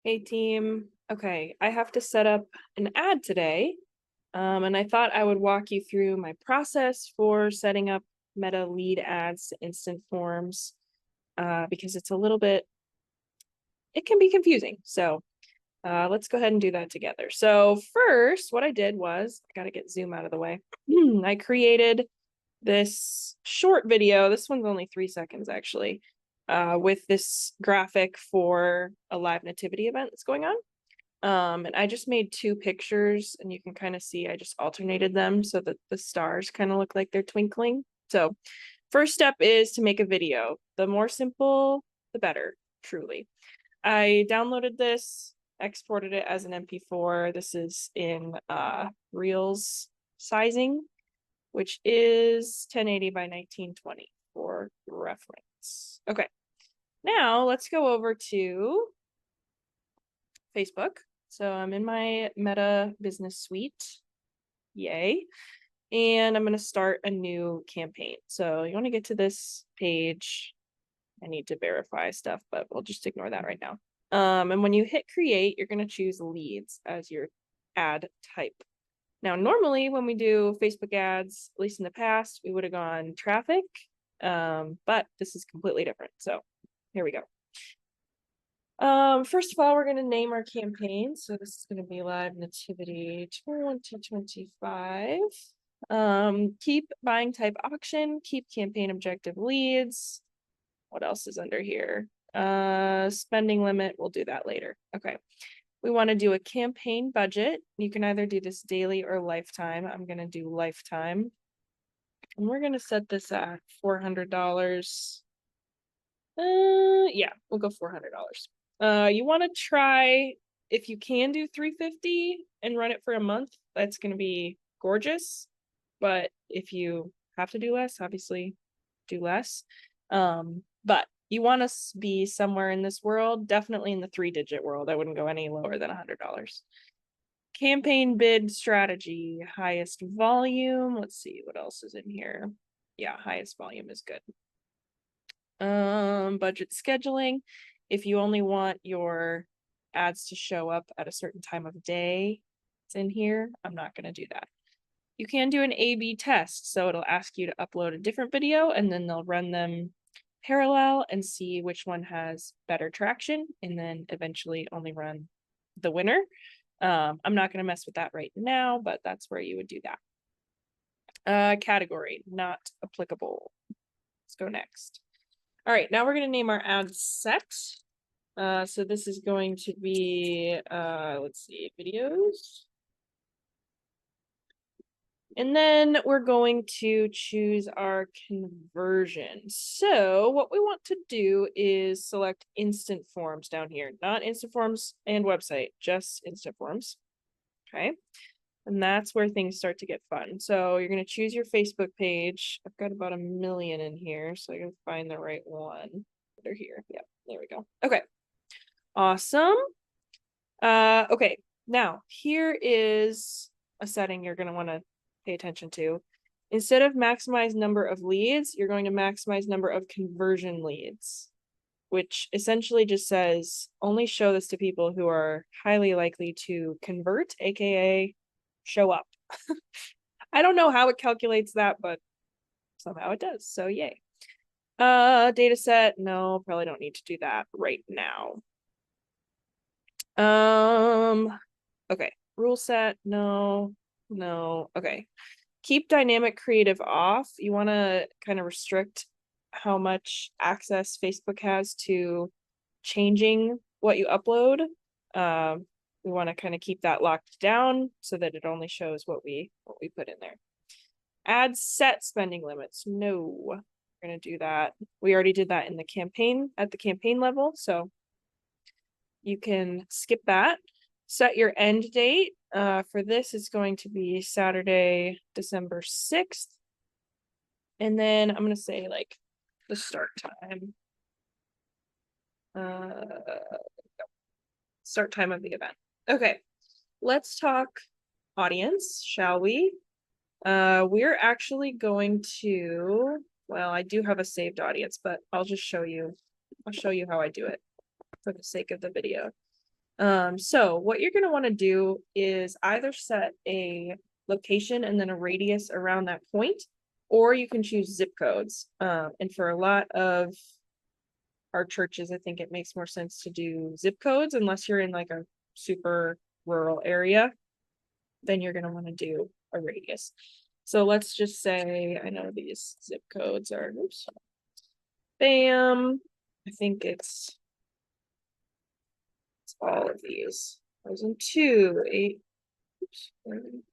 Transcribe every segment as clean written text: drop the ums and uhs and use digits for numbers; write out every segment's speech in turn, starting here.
Hey team. Okay, I have to set up an ad today. And I thought I would walk you through my process for setting up Meta lead ads to instant forms because it's a little bit, it can be confusing. So let's go ahead and do that together. So first, what I did was, I gotta get Zoom out of the way. I created this short video. This one's only 3 seconds actually, with this graphic for a live nativity event that's going on. And I just made two pictures and you can kind of see I just alternated them so that the stars kind of look like they're twinkling. So first step is to make a video. The more simple, the better, truly. I downloaded this, exported it as an MP4. This is in Reels sizing, which is 1080 by 1920 for reference. Okay, now let's go over to Facebook. So I'm in my Meta Business Suite. Yay. And I'm going to start a new campaign. So you want to get to this page. I need to verify stuff, but we'll just ignore that right now. And when you hit create, you're going to choose leads as your ad type. Now, normally when we do Facebook ads, at least in the past, we would have gone traffic, but this is completely different. So here we go. First of all, we're going to name our campaign. So this is going to be Live Nativity 2025. Keep buying type auction, keep campaign objective leads. What else is under here? Spending limit, we'll do that later. Okay. We want to do a campaign budget. You can either do this daily or lifetime. I'm going to do lifetime. And we're going to set this at $400. Yeah, we'll go $400. You want to try, if you can do 350 and run it for a month, that's going to be gorgeous. But if you have to do less, obviously do less. But you want to be somewhere in this world, definitely in the 3-digit world. I wouldn't go any lower than $100. Campaign bid strategy, highest volume. Let's see what else is in here. Yeah, highest volume is good. Budget scheduling. If you only want your ads to show up at a certain time of day, it's in here. I'm not going to do that. You can do an A/B test. So it'll ask you to upload a different video and then they'll run them parallel and see which one has better traction and then eventually only run the winner. I'm not going to mess with that right now, but that's where you would do that. Category, not applicable. Let's go next. All right, now we're going to name our ad set. So this is going to be, let's see, videos. And then we're going to choose our conversion. So what we want to do is select instant forms down here, not instant forms and website, just instant forms. Okay. And that's where things start to get fun. So you're going to choose your Facebook page. I've got about 1 million in here, so I can find the right one. They're here. Yeah, there we go. Okay. Awesome. Okay. Now here is a setting you're going to want to pay attention to. Instead of maximize number of leads, you're going to maximize number of conversion leads, which essentially just says only show this to people who are highly likely to convert, aka show up. I don't know how it calculates that, but somehow it does. So yay. Data set, no, probably don't need to do that right now. Okay. Rule set, no. Okay. Keep dynamic creative off. You want to kind of restrict how much access Facebook has to changing what you upload. We want to kind of keep that locked down so that it only shows what we put in there. Add set spending limits. No, we're going to do that. We already did that in the campaign at the campaign level, so you can skip that. Set your end date. For this, it's going to be Saturday, December 6th. And then I'm going to say like the start time. Start time of the event. Okay, let's talk audience, shall we? We're actually going to, well, I do have a saved audience, but I'll just show you. I'll show you how I do it for the sake of the video. So what you're gonna want to do is either set a location and then a radius around that point, or you can choose zip codes. And for a lot of our churches, I think it makes more sense to do zip codes unless you're in like a super rural area, then you're gonna want to do a radius. So let's just say, I know these zip codes are, oops, bam. I think it's all of these. 2002, 8, oops,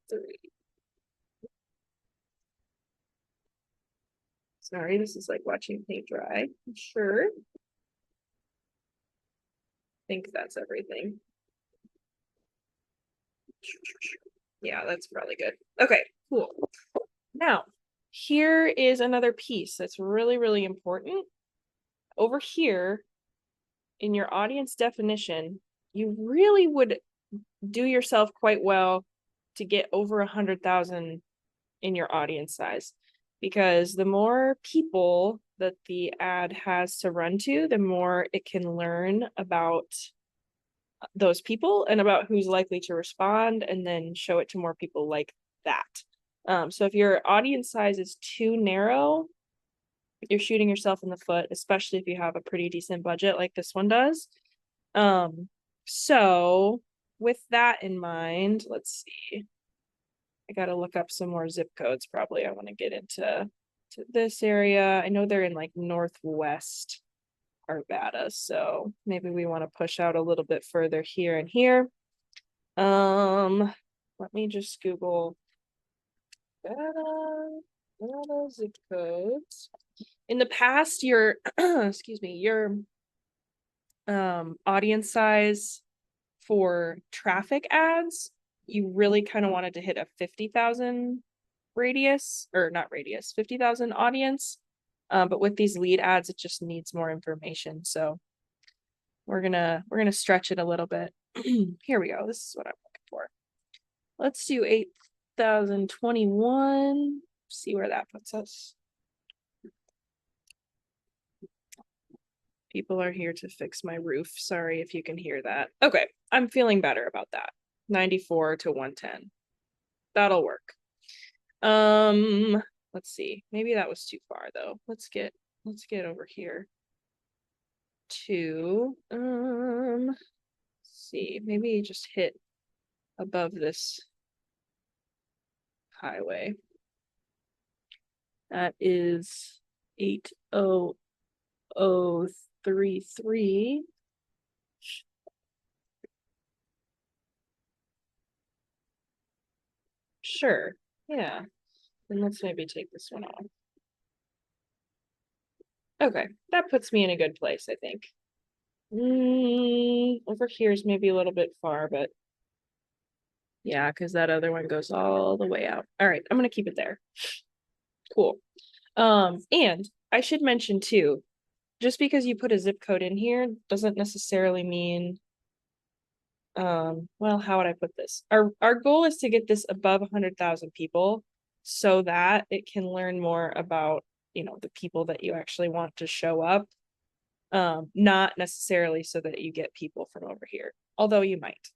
3. Sorry, this is like watching paint dry. I'm sure. I think that's everything. Yeah, that's probably good. Okay, cool. Now, here is another piece that's really, really important. Over here, in your audience definition, you really would do yourself quite well to get over 100,000 in your audience size, because the more people that the ad has to run to, the more it can learn about those people and about who's likely to respond, and then show it to more people like that. So if your audience size is too narrow, you're shooting yourself in the foot, especially if you have a pretty decent budget like this one does. So with that in mind, let's see. I gotta look up some more zip codes. Probably I want to get into this area. I know they're in like Northwest Arvada, so maybe we want to push out a little bit further here and here. Let me just Google Nevada zip codes. In the past, your excuse me, your audience size for traffic ads, you really kind of wanted to hit a 50,000 radius, or not radius, 50,000 audience. But with these lead ads, it just needs more information. So we're gonna stretch it a little bit. Here we go. This is what I'm looking for. Let's do 8,021. See where that puts us. People are here to fix my roof. Sorry if you can hear that. Okay, I'm feeling better about that. 94 to 110. That'll work. Let's see. Maybe that was too far though. Let's get over here to see. Maybe just hit above this highway. That is 80033. Sure. Yeah. Then let's maybe take this one off. Okay, that puts me in a good place, I think. Over here is maybe a little bit far, but yeah, because that other one goes all the way out. All right, I'm gonna keep it there. Cool. And I should mention too, just because you put a zip code in here doesn't necessarily mean, well, how would I put this? Our goal is to get this above 100,000 people so that it can learn more about, the people that you actually want to show up. Not necessarily so that you get people from over here, although you might.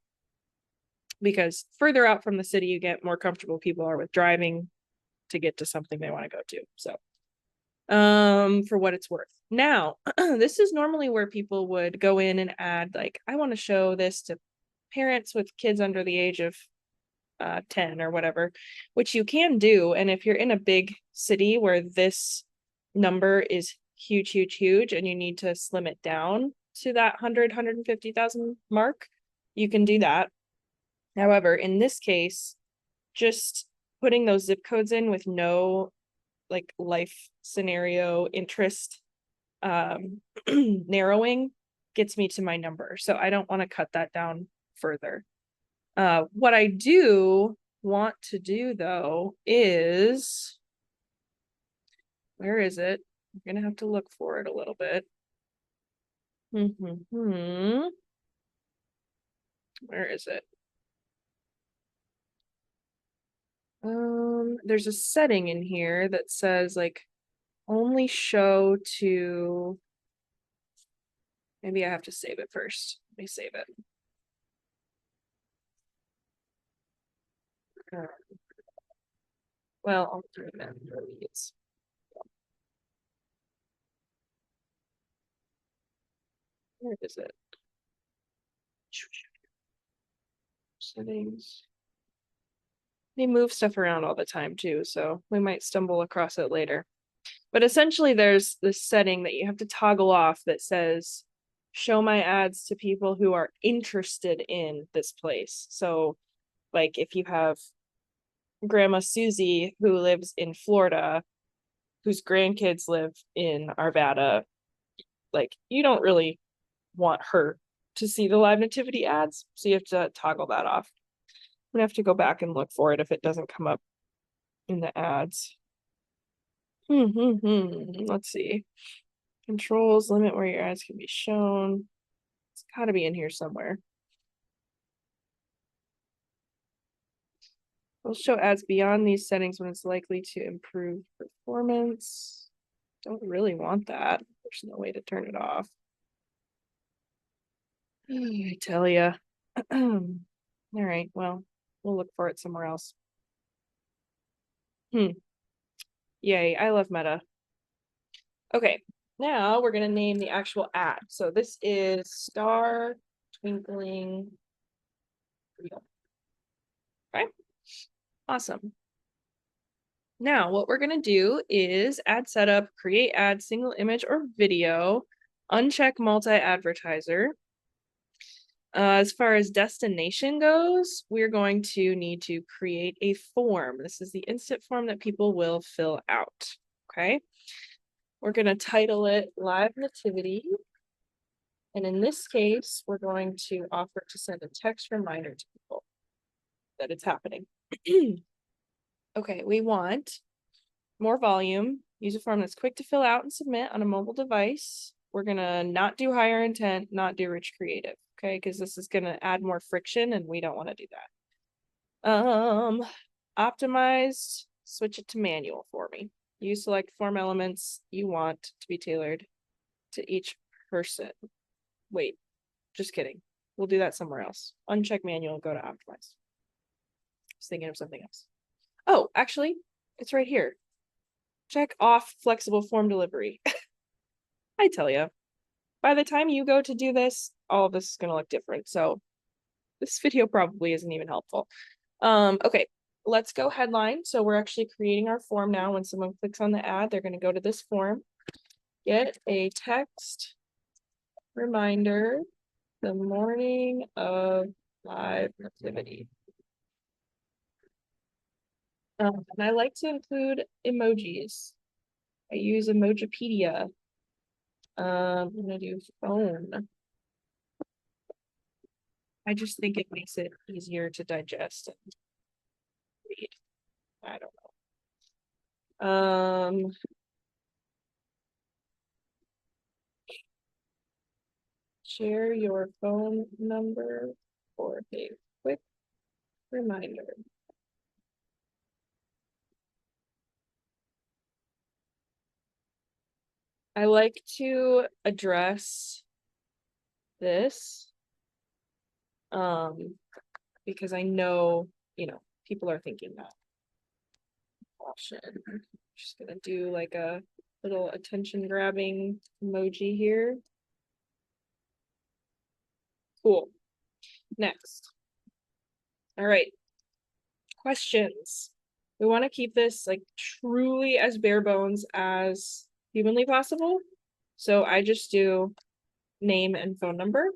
Because further out from the city, you get more comfortable people are with driving to get to something they want to go to. So, for what it's worth. Now, this is normally where people would go in and add, like, I want to show this to parents with kids under the age of 10 or whatever, which you can do. And if you're in a big city where this number is huge, huge, huge, and you need to slim it down to that 150,000 mark, you can do that. However, in this case, just putting those zip codes in with no like life scenario interest narrowing gets me to my number. So I don't want to cut that down further. What I do want to do though is, where is it? I'm gonna have to look for it a little bit. Where is it? There's a setting in here that says like only show to, maybe I have to save it first. Let me save it. Well, I'll do that for these. Where is it? Settings. They move stuff around all the time too, so we might stumble across it later. But essentially there's this setting that you have to toggle off that says, show my ads to people who are interested in this place. So like if you have Grandma Susie who lives in Florida, whose grandkids live in Arvada, like you don't really want her to see the live nativity ads. So you have to toggle that off. I'm gonna have to go back and look for it if it doesn't come up in the ads. Let's see. Controls, limit where your ads can be shown. It's gotta be in here somewhere. We'll show ads beyond these settings when it's likely to improve performance. Don't really want that. There's no way to turn it off. I tell ya. All right, well, we'll look for it somewhere else. Yay, I love Meta. Okay, now we're gonna name the actual ad. So this is Star Twinkling. Okay, awesome. Now what we're gonna do is ad setup, create ad, single image or video, uncheck multi-advertiser. As far as destination goes, we're going to need to create a form. This is the instant form that people will fill out, okay? We're gonna title it Live Nativity. And in this case, we're going to offer to send a text reminder to people that it's happening. Okay, we want more volume, use a form that's quick to fill out and submit on a mobile device. We're gonna not do higher intent, not do rich creative, okay? Because this is gonna add more friction and we don't want to do that. Optimized, switch it to manual for me. You select form elements you want to be tailored to each person. Wait, just kidding. We'll do that somewhere else. Uncheck manual, go to optimize. I was thinking of something else. Oh, actually, it's right here. Check off flexible form delivery. I tell you, by the time you go to do this, all of this is going to look different. So this video probably isn't even helpful. Okay, let's go headline. So we're actually creating our form now. When someone clicks on the ad, they're going to go to this form, get a text reminder the morning of Live Nativity. And I like to include emojis. I use Emojipedia. I'm gonna do phone. I just think it makes it easier to digest and read. I don't know. Share your phone number for a quick reminder. I like to address this because I know, people are thinking that. Caution. Just gonna do like a little attention grabbing emoji here. Cool. Next. All right. Questions. We want to keep this like truly as bare bones as humanly possible. So I just do name and phone number.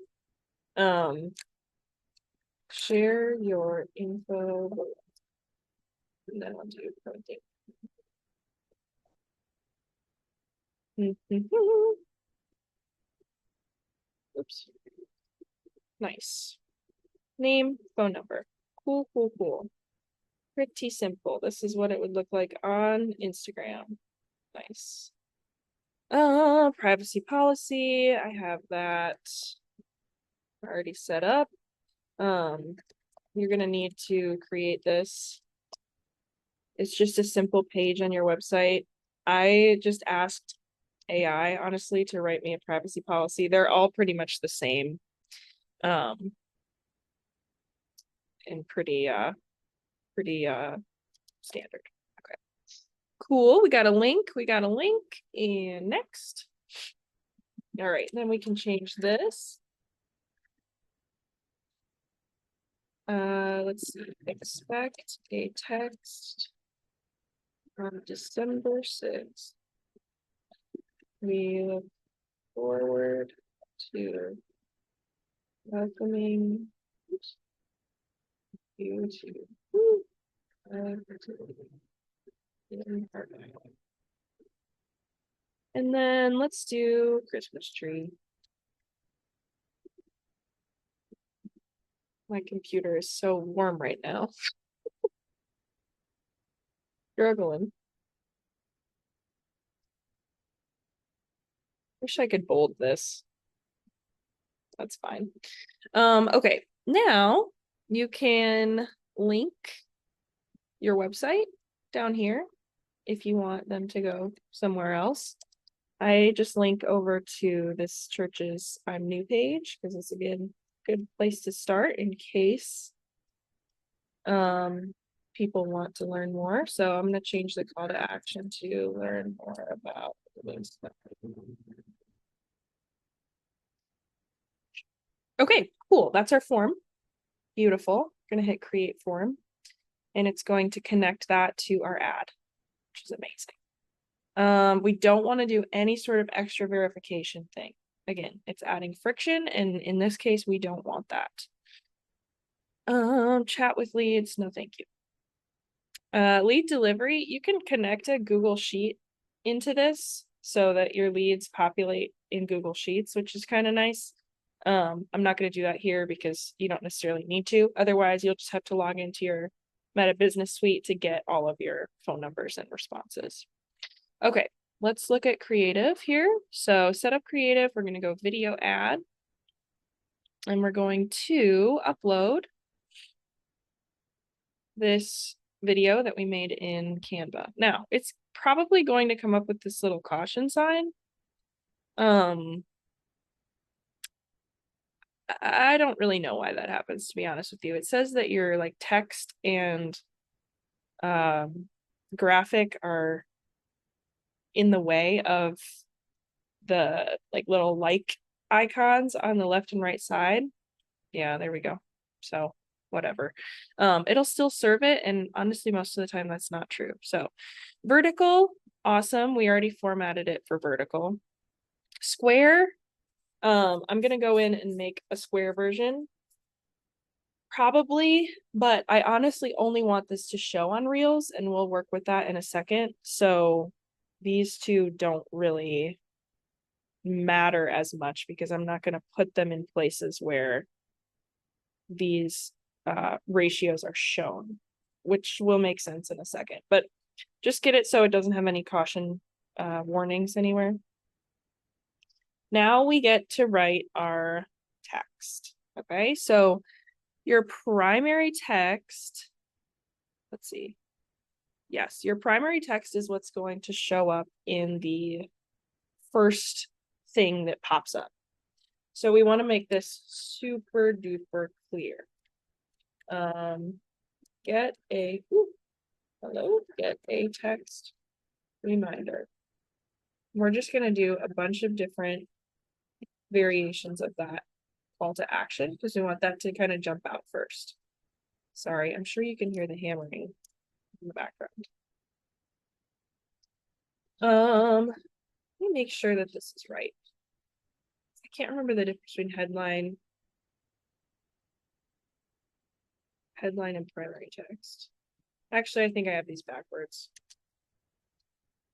Share your info. And then I'll do protein. Oops. Nice. Name, phone number. Cool, cool, cool. Pretty simple. This is what it would look like on Instagram. Nice. Privacy policy. I have that already set up. You're gonna need to create this. It's just a simple page on your website. I just asked AI, honestly, to write me a privacy policy. They're all pretty much the same. And pretty pretty standard. Okay, cool. We got a link, and next. All right, then we can change this. Let's see, expect a text on December 6th. We look forward to welcoming you to and then let's do Christmas tree. My computer is so warm right now. Struggling. Wish I could bold this. That's fine. Okay, now you can link your website down here if you want them to go somewhere else. I just link over to this church's I'm new page because it's a good place to start in case people want to learn more. So I'm going to change the call to action to learn more about this. Okay, cool. That's our form. Beautiful. We're going to hit create form and it's going to connect that to our ad, which is amazing. We don't want to do any sort of extra verification thing. Again, it's adding friction, and in this case, we don't want that. Chat with leads, no thank you. Lead delivery, you can connect a Google Sheet into this so that your leads populate in Google Sheets, which is kind of nice. I'm not going to do that here because you don't necessarily need to. Otherwise, you'll just have to log into your Meta Business Suite to get all of your phone numbers and responses. Okay, let's look at creative here. So set up creative, we're going to go video ad. And we're going to upload this video that we made in Canva. Now, it's probably going to come up with this little caution sign. I don't really know why that happens, to be honest with you. It says that your like text and graphic are in the way of the like little like icons on the left and right side. Yeah, there we go. So whatever. It'll still serve it, and honestly, most of the time that's not true. So vertical, awesome. We already formatted it for vertical. Square, I'm gonna go in and make a square version. Probably, but I honestly only want this to show on Reels, and we'll work with that in a second. So these two don't really matter as much because I'm not going to put them in places where these ratios are shown, which will make sense in a second. But just get it so it doesn't have any caution warnings anywhere. Now we get to write our text. Okay, so your primary text, let's see. Yes, your primary text is what's going to show up in the first thing that pops up. So we want to make this super duper clear. Get a text reminder. We're just going to do a bunch of different variations of that call to action because we want that to kind of jump out first. Sorry, I'm sure you can hear the hammering in the background. Let me make sure that this is right. I can't remember the difference between headline and primary text. Actually, I think I have these backwards.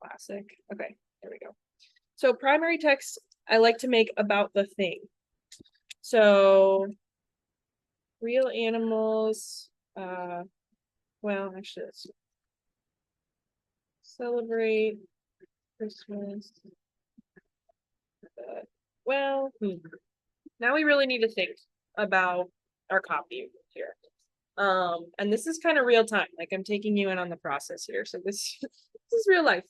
Classic. Okay, there we go. So primary text, I like to make about the thing. So real animals, well, actually, let's celebrate Christmas. Well, now we really need to think about our copy here. And this is kind of real time, like I'm taking you in on the process here. So this is real life.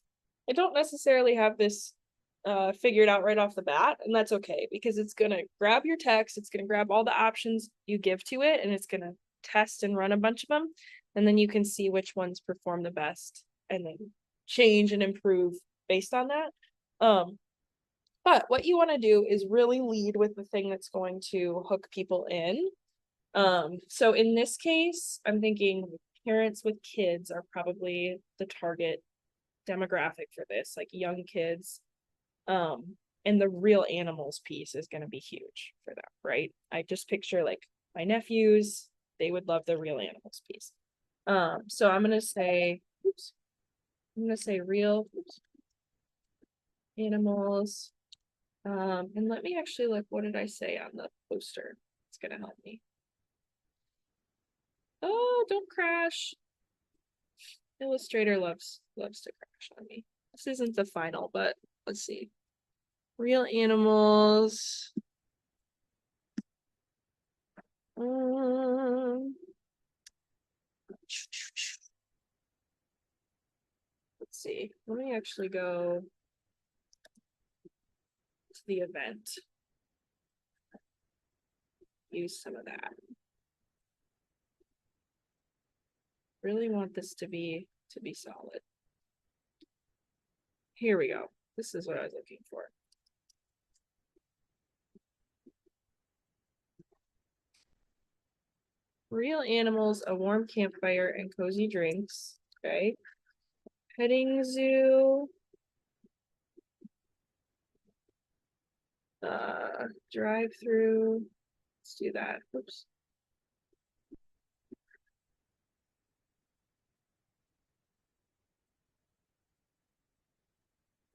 I don't necessarily have this figured out right off the bat, and that's okay because it's gonna grab your text, it's gonna grab all the options you give to it, and it's gonna test and run a bunch of them. And then you can see which ones perform the best and then change and improve based on that. But what you want to do is really lead with the thing that's going to hook people in. So in this case, I'm thinking parents with kids are probably the target demographic for this, like young kids. And the real animals piece is going to be huge for them, right? I just picture like my nephews, they would love the real animals piece. So I'm gonna say, oops, I'm gonna say real animals. And let me actually look, what did I say on the poster? It's gonna help me. Oh, don't crash. Illustrator loves to crash on me. This isn't the final, but let's see. Real animals. Let's see. Let me actually go to the event. Use some of that. Really want this to be solid. Here we go. This is what I was looking for. Real animals, a warm campfire, and cozy drinks. Okay. Petting zoo. Drive through. Let's do that. Oops.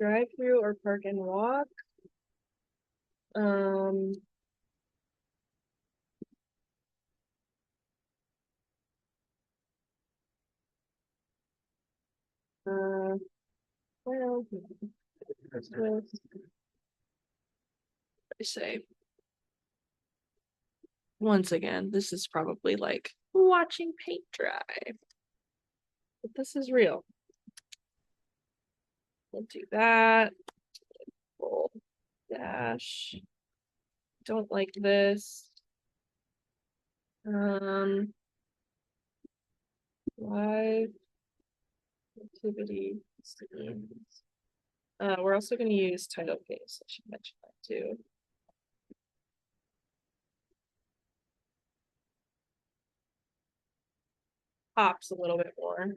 Drive through or park and walk. Well, I say once again, this is probably like watching paint dry, but this is real. We'll do that. Full dash. Don't like this. Live activity scenes. We're also going to use title case. I should mention that too. Pops a little bit more.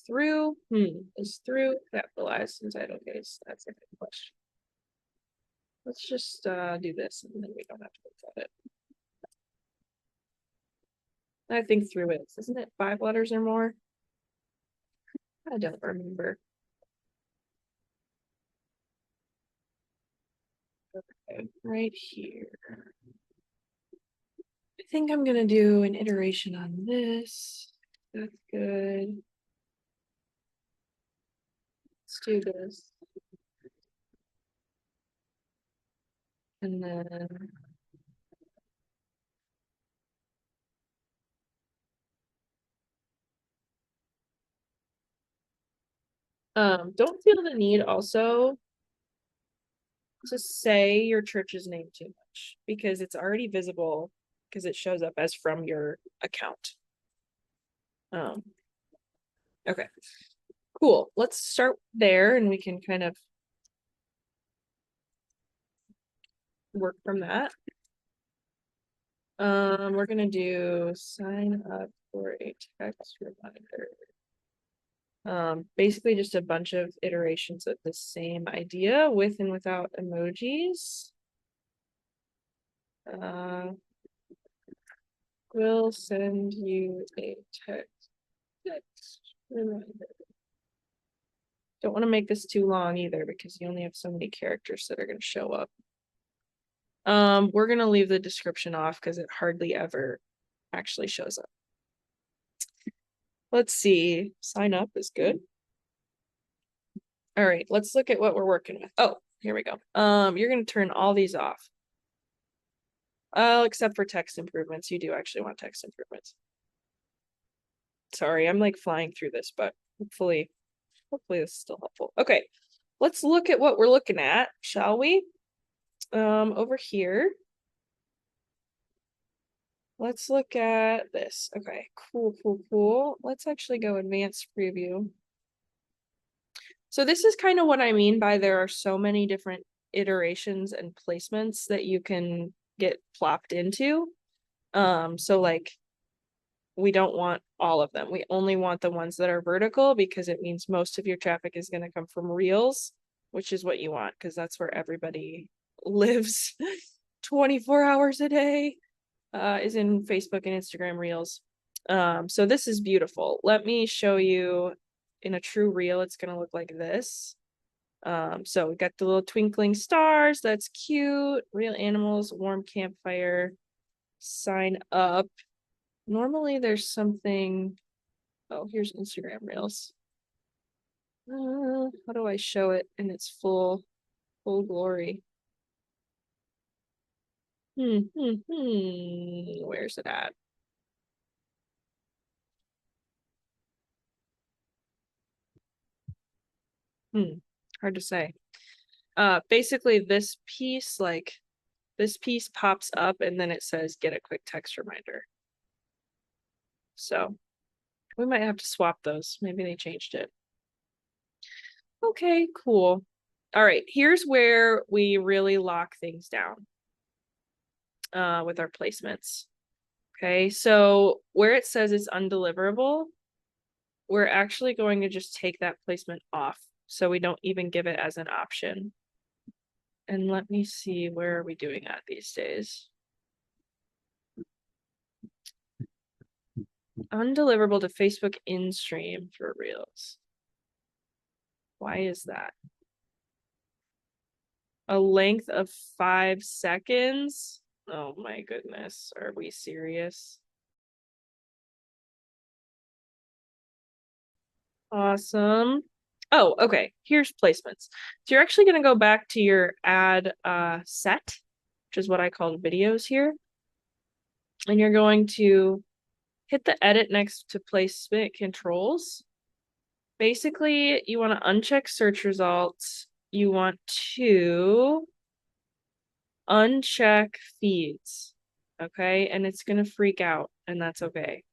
Through, is through capitalized in title case? That's a good question. Let's just do this and then we don't have to look at it. I think through is, isn't it 5 letters or more? I don't remember. Okay, right here. I think I'm gonna do an iteration on this. That's good. Let's do this. And then don't feel the need also to say your church's name too much because it's already visible because it shows up as from your account. Okay, cool. Let's start there and we can kind of work from that. We're gonna do sign up for a text reminder. Basically just a bunch of iterations of the same idea with and without emojis. We'll send you a text reminder. Don't want to make this too long either because you only have so many characters that are going to show up. We're going to leave the description off because it hardly ever actually shows up. Let's see. Sign up is good. All right, let's look at what we're working with. Oh, here we go. You're going to turn all these off. Except for text improvements. You do actually want text improvements. Sorry, I'm like flying through this, but hopefully this is still helpful. Okay, let's look at what we're looking at, shall we? Over here, let's look at this. Okay, cool. Let's actually go advanced preview. So this is kind of what I mean by there are so many different iterations and placements that you can get plopped into. So like we don't want all of them. We only want the ones that are vertical because it means most of your traffic is going to come from Reels, which is what you want because that's where everybody lives 24 hours a day, is in Facebook and Instagram Reels. So this is beautiful. Let me show you in a true reel. It's going to look like this. So we got the little twinkling stars. That's cute. Real animals, warm campfire, sign up. Normally there's something. Oh, here's Instagram Reels. How do I show it in its full glory? Where's it at? Hard to say. Basically this piece, like this piece pops up and then it says get a quick text reminder. So we might have to swap those. Maybe they changed it. Okay, cool. All right, here's where we really lock things down with our placements. Okay, so where it says it's undeliverable, we're actually going to just take that placement off so we don't even give it as an option. And let me see, where are we doing at these days? Undeliverable to Facebook in-stream for Reels. Why is that? A length of 5 seconds? Oh my goodness, are we serious? Awesome. Oh, okay. Here's placements. So you're actually going to go back to your ad set, which is what I called videos here. And you're going to hit the edit next to placement controls. Basically, you want to uncheck search results. You want to uncheck feeds. Okay, and it's going to freak out, and that's okay.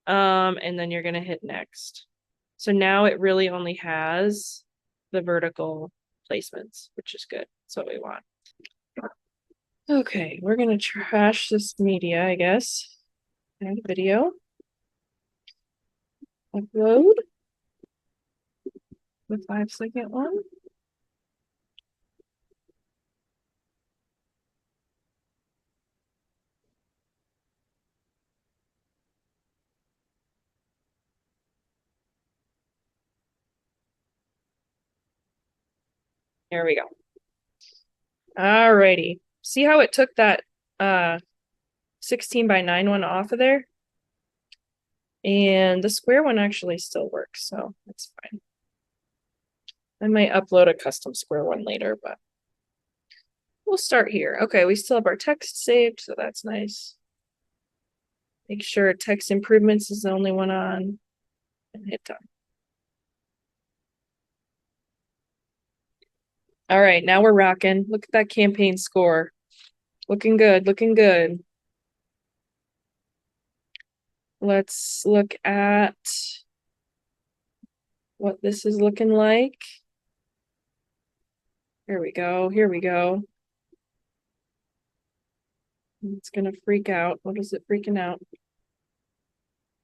And then you're going to hit next. So now it really only has the vertical placements, which is good. That's what we want. Okay, we're going to trash this media, I guess. Add video. Upload. The 5-second one. There we go. Alrighty. See how it took that 16:9 one off of there? And the square one actually still works, so that's fine. I might upload a custom square one later, but we'll start here. Okay, we still have our text saved, so that's nice. Make sure text improvements is the only one on, and hit done. All right, now we're rocking. Look at that campaign score. Looking good, looking good. Let's look at what this is looking like. Here we go, here we go. It's gonna freak out. What is it freaking out?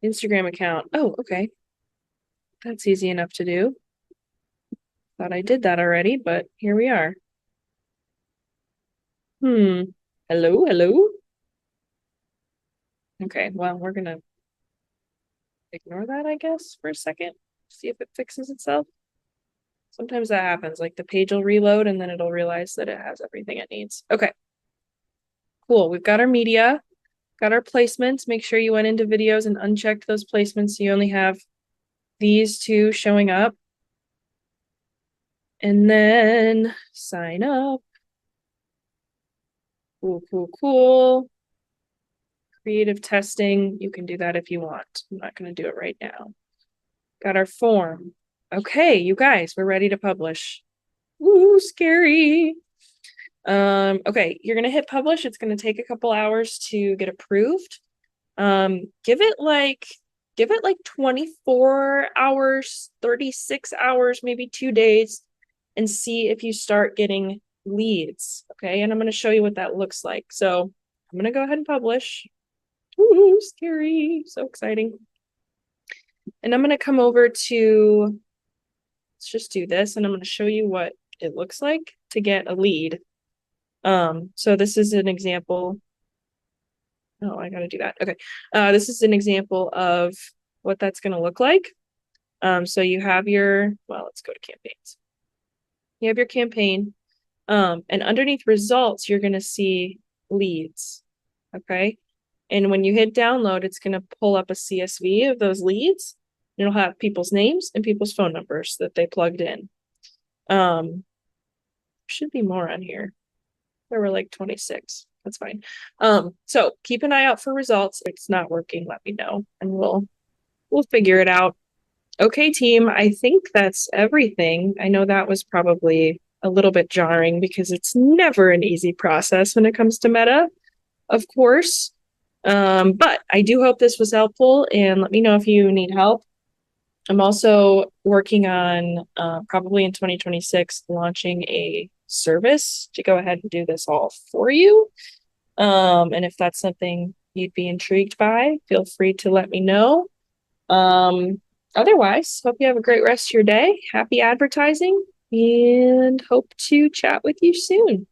Instagram account. Oh, okay. That's easy enough to do. Thought I did that already, but here we are. Hello, hello? Okay, well, we're gonna ignore that, I guess, for a second. See if it fixes itself. Sometimes that happens, like the page will reload and then it'll realize that it has everything it needs. Okay. Cool, we've got our media, got our placements. Make sure you went into videos and unchecked those placements so you only have these two showing up. And then sign up. Cool. Creative testing, you can do that if you want. I'm not going to do it right now. Got our form. Okay, you guys, we're ready to publish. Woo, scary. Okay, you're gonna hit publish. It's gonna take a couple hours to get approved. Give it like 24 hours, 36 hours, maybe 2 days, and see if you start getting leads. Okay, and I'm gonna show you what that looks like. So I'm gonna go ahead and publish. Ooh, scary, so exciting. And I'm gonna come over to, let's just do this, and I'm gonna show you what it looks like to get a lead. So this is an example. Oh, I gotta do that. Okay. This is an example of what that's gonna look like. So you have well, let's go to campaigns. You have your campaign, and underneath results, you're gonna see leads. Okay. And when you hit download, it's gonna pull up a CSV of those leads. It'll have people's names and people's phone numbers that they plugged in. Should be more on here. There were like 26. That's fine. So keep an eye out for results. If it's not working, let me know and we'll figure it out. Okay, team, I think that's everything. I know that was probably a little bit jarring because it's never an easy process when it comes to Meta, of course. But I do hope this was helpful and let me know if you need help. I'm also working on probably in 2026 launching a service to go ahead and do this all for you. And if that's something you'd be intrigued by, feel free to let me know. Otherwise, hope you have a great rest of your day. Happy advertising and hope to chat with you soon.